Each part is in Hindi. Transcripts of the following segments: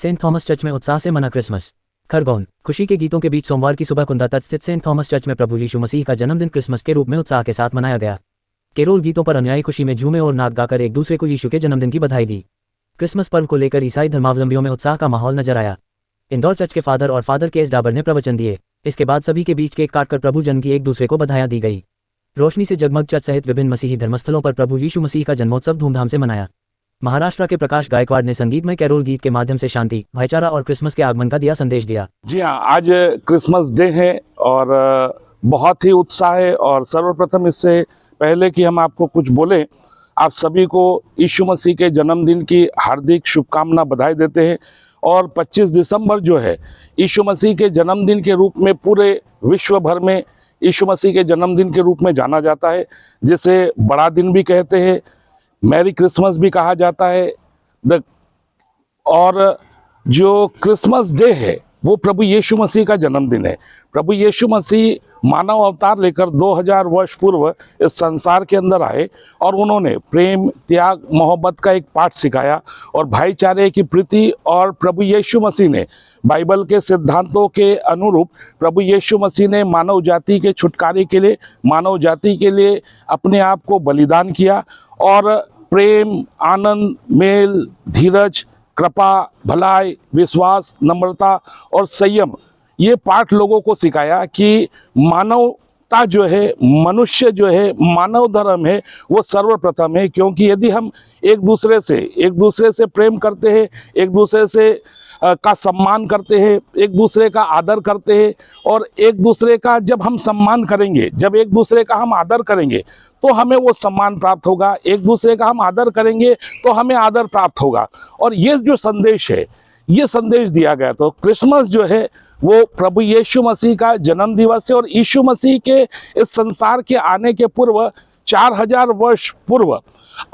सेंट थॉमस चर्च में उत्साह से मना क्रिसमस। खरगोन। खुशी के गीतों के बीच सोमवार की सुबह कुंदा तट स्थित सेंट थॉमस चर्च में प्रभु यीशु मसीह का जन्मदिन क्रिसमस के रूप में उत्साह के साथ मनाया गया। केरोल गीतों पर अनुयायी खुशी में झूमे और नाच गाकर एक दूसरे को यीशु के जन्मदिन की बधाई दी। क्रिसमस पर्व को लेकर ईसाई धर्मावलंबियों में उत्साह का माहौल नजर आया। इंदौर चर्च के फादर और फादर केएस डाबर ने प्रवचन दिए। इसके बाद सभी के बीच केक काटकर प्रभु जन्म की एक दूसरे को बधाइयां दी गई। रोशनी से जगमग चर्च सहित विभिन्न मसीही धर्मस्थलों पर प्रभु यीशु मसीह का जन्मोत्सव धूमधाम से मनाया। महाराष्ट्र के प्रकाश गायकवाड़ ने संगीतमय कैरोल गीत के माध्यम से शांति, भाईचारा और क्रिसमस के आगमन का दिया संदेश दिया। जी हाँ, आज क्रिसमस डे है और बहुत ही उत्साह है। और सर्वप्रथम इससे पहले कि हम आपको कुछ बोले, आप सभी को यीशु मसीह के जन्मदिन की हार्दिक शुभकामना बधाई देते हैं। और 25 दिसंबर जो है यीशु मसीह के जन्मदिन के रूप में पूरे विश्व भर में यीशु मसीह के जन्मदिन के रूप में जाना जाता है, जिसे बड़ा दिन भी कहते हैं, मैरी क्रिसमस भी कहा जाता है। और जो क्रिसमस डे है वो प्रभु यीशु मसीह का जन्मदिन है। प्रभु यीशु मसीह मानव अवतार लेकर 2000 वर्ष पूर्व इस संसार के अंदर आए और उन्होंने प्रेम, त्याग, मोहब्बत का एक पाठ सिखाया और भाईचारे की प्रीति। और प्रभु यीशु मसीह ने बाइबल के सिद्धांतों के अनुरूप प्रभु यीशु मसीह ने मानव जाति के छुटकारे के लिए, मानव जाति के लिए अपने आप को बलिदान किया और प्रेम, आनंद, मेल, धीरज, कृपा, भलाई, विश्वास, नम्रता और संयम, ये पाठ लोगों को सिखाया कि मानवता जो है, मनुष्य जो है, मानव धर्म है, वो सर्वप्रथम है। क्योंकि यदि हम एक दूसरे से प्रेम करते हैं, एक दूसरे से का सम्मान करते हैं, एक दूसरे का आदर करते हैं और एक दूसरे का जब हम सम्मान करेंगे, जब एक दूसरे का हम आदर करेंगे तो हमें वो सम्मान प्राप्त होगा, एक दूसरे का हम आदर करेंगे तो हमें आदर प्राप्त होगा। और ये जो संदेश है, ये संदेश दिया गया। तो क्रिसमस जो है वो प्रभु यीशु मसीह का जन्म दिवस है। और यीशु मसीह के इस संसार के आने के पूर्व 4000 वर्ष पूर्व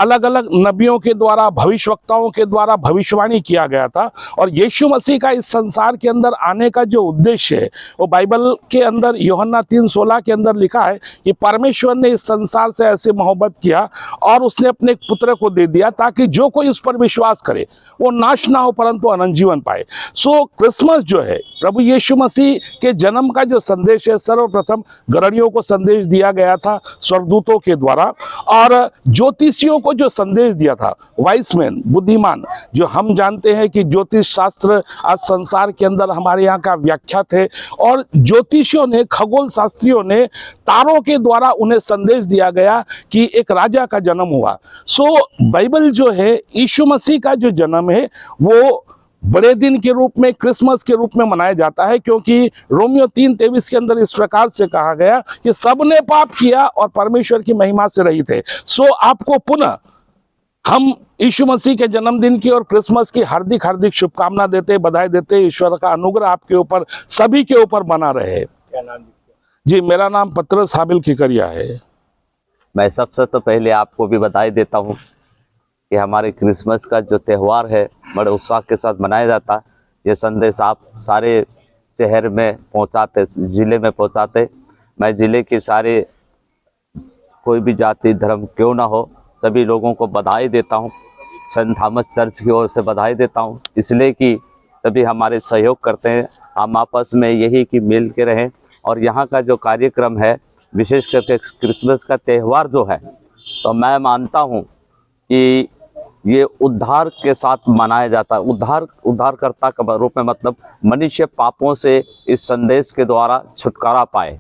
अलग अलग नबियों के द्वारा, भविष्यवक्ताओं के द्वारा भविष्यवाणी किया गया था। और यीशु मसीह का इस संसार के अंदर आने का जो उद्देश्य है वो बाइबल के अंदर यूहन्ना 3:16 के अंदर लिखा है कि परमेश्वर ने इस संसार से ऐसे मोहब्बत किया और उसने अपने एक पुत्र को दे दिया ताकि जो कोई उस पर विश्वास करे वो नाश ना हो परंतु अनंत जीवन पाए। सो क्रिसमस जो है प्रभु यीशु मसीह के जन्म का जो संदेश है, सर्वप्रथम गरणियों को संदेश दिया गया था स्वर्गदूतों के द्वारा। और ज्योतिषियों को जो संदेश दिया था, वाइसमैन, बुद्धिमान, जो हम जानते हैं कि ज्योतिष शास्त्र आज संसार के अंदर हमारे यहाँ का व्याख्यात है। और ज्योतिषियों ने, खगोल शास्त्रियों ने तारों के द्वारा उन्हें संदेश दिया गया कि एक राजा का जन्म हुआ। सो बाइबल जो है, यीशु मसीह का जो जन्म है वो बड़े दिन के रूप में, क्रिसमस के रूप में मनाया जाता है। क्योंकि रोमियो 3:23 के अंदर इस प्रकार से कहा गया कि सबने पाप किया और परमेश्वर की महिमा से रहित है। सो आपको पुनः हम यीशु मसीह के जन्मदिन की और क्रिसमस की हार्दिक हार्दिक शुभकामना देते, बधाई देते। ईश्वर का अनुग्रह आपके ऊपर, सभी के ऊपर बना रहे। क्या नाम जी? मेरा नाम पत्रस हाबिल खिकरिया है। मैं सबसे तो पहले आपको भी बधाई देता हूँ कि हमारे क्रिसमस का जो त्यौहार है बड़े उत्साह के साथ मनाया जाता है। ये संदेश आप सारे शहर में पहुंचाते, ज़िले में पहुंचाते। मैं ज़िले के सारे, कोई भी जाति धर्म क्यों ना हो, सभी लोगों को बधाई देता हूं। सेंट थॉमस चर्च की ओर से बधाई देता हूं, इसलिए कि सभी हमारे सहयोग करते हैं। हम आपस में यही कि मिल के रहें। और यहाँ का जो कार्यक्रम है, विशेष करके क्रिसमस का त्यौहार जो है, तो मैं मानता हूँ कि ये उद्धार के साथ मनाया जाता है। उद्धारकर्ता के रूप में, मतलब मनुष्य पापों से इस संदेश के द्वारा छुटकारा पाए।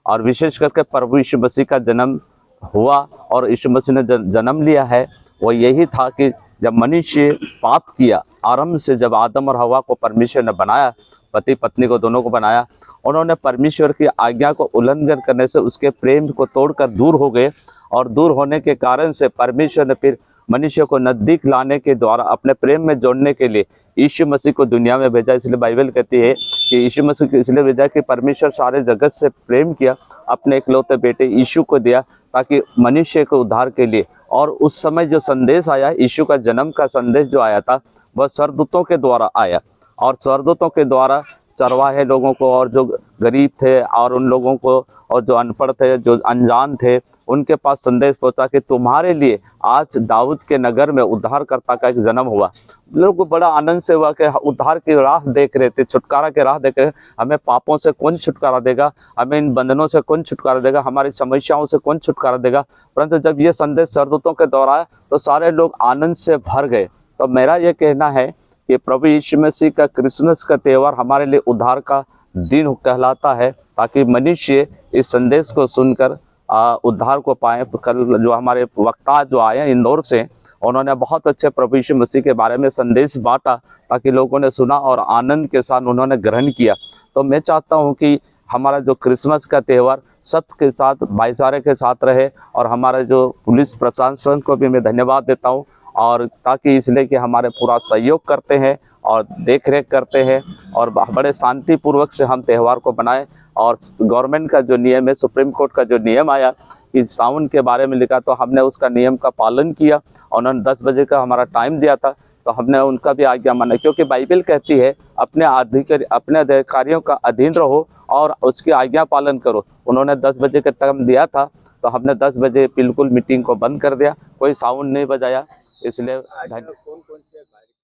और विशेष करके प्रभु यीशु मसीह का जन्म हुआ और यीशु मसीह ने जन्म लिया है, वो यही था कि जब मनुष्य पाप किया, आरंभ से जब आदम और हवा को परमेश्वर ने बनाया, पति पत्नी को दोनों को बनाया, उन्होंने परमेश्वर की आज्ञा को उल्लंघन करने से उसके प्रेम को तोड़कर दूर हो गए। और दूर होने के कारण से परमेश्वर ने फिर मनुष्य को नज़दीक लाने के द्वारा अपने प्रेम में जोड़ने के लिए यीशु मसीह को दुनिया में भेजा। इसलिए बाइबल कहती है कि यीशु मसीह को इसलिए भेजा कि परमेश्वर सारे जगत से प्रेम किया, अपने इकलौते बेटे यीशु को दिया ताकि मनुष्य को उद्धार के लिए। और उस समय जो संदेश आया, यीशु का जन्म का संदेश जो आया था, वह स्वर्गदूतों के द्वारा आया। और स्वर्गदूतों के द्वारा चरवाहे लोगों को और जो गरीब थे और उन लोगों को और जो अनपढ़ थे, जो अनजान थे, उनके पास संदेश पहुंचा कि तुम्हारे लिए आज दाऊद के नगर में उद्धारकर्ता का एक जन्म हुआ। लोगों को बड़ा आनंद से हुआ कि उद्धार की राह देख रहे थे, छुटकारा की राह देख रहे थे। हमें पापों से कौन छुटकारा देगा, हमें इन बंधनों से कौन छुटकारा देगा, हमारी समस्याओं से कौन छुटकारा देगा। परंतु जब ये संदेश स्वर्गदूतों के द्वारा आया तो सारे लोग आनंद से भर गए। तो मेरा ये कहना है कि प्रभु यीशु मसीह का क्रिसमस का त्यौहार हमारे लिए उद्धार का दिन कहलाता है, ताकि मनुष्य इस संदेश को सुनकर उद्धार को पाएं। कल जो हमारे वक्ता जो आए इंदौर से, उन्होंने बहुत अच्छे प्रभु यीशु मसीह के बारे में संदेश बांटा, ताकि लोगों ने सुना और आनंद के साथ उन्होंने ग्रहण किया। तो मैं चाहता हूं कि हमारा जो क्रिसमस का त्यौहार सबके साथ भाईचारे के साथ रहे, और हमारे जो पुलिस प्रशासन को भी मैं धन्यवाद देता हूं, और ताकि इसलिए कि हमारे पूरा सहयोग करते हैं और देख रेख करते हैं, और बड़े शांतिपूर्वक से हम त्यौहार को बनाएं। और गवर्नमेंट का जो नियम है, सुप्रीम कोर्ट का जो नियम आया कि साउंड के बारे में लिखा, तो हमने उसका नियम का पालन किया। उन्होंने 10 बजे का हमारा टाइम दिया था, तो हमने उनका भी आज्ञा माना, क्योंकि बाइबल कहती है अपने अधिकारियों का अधीन रहो और उसकी आज्ञा पालन करो। उन्होंने 10 बजे का टाइम दिया था, तो हमने 10 बजे बिल्कुल मीटिंग को बंद कर दिया, कोई साउंड नहीं बजाया। इसलिए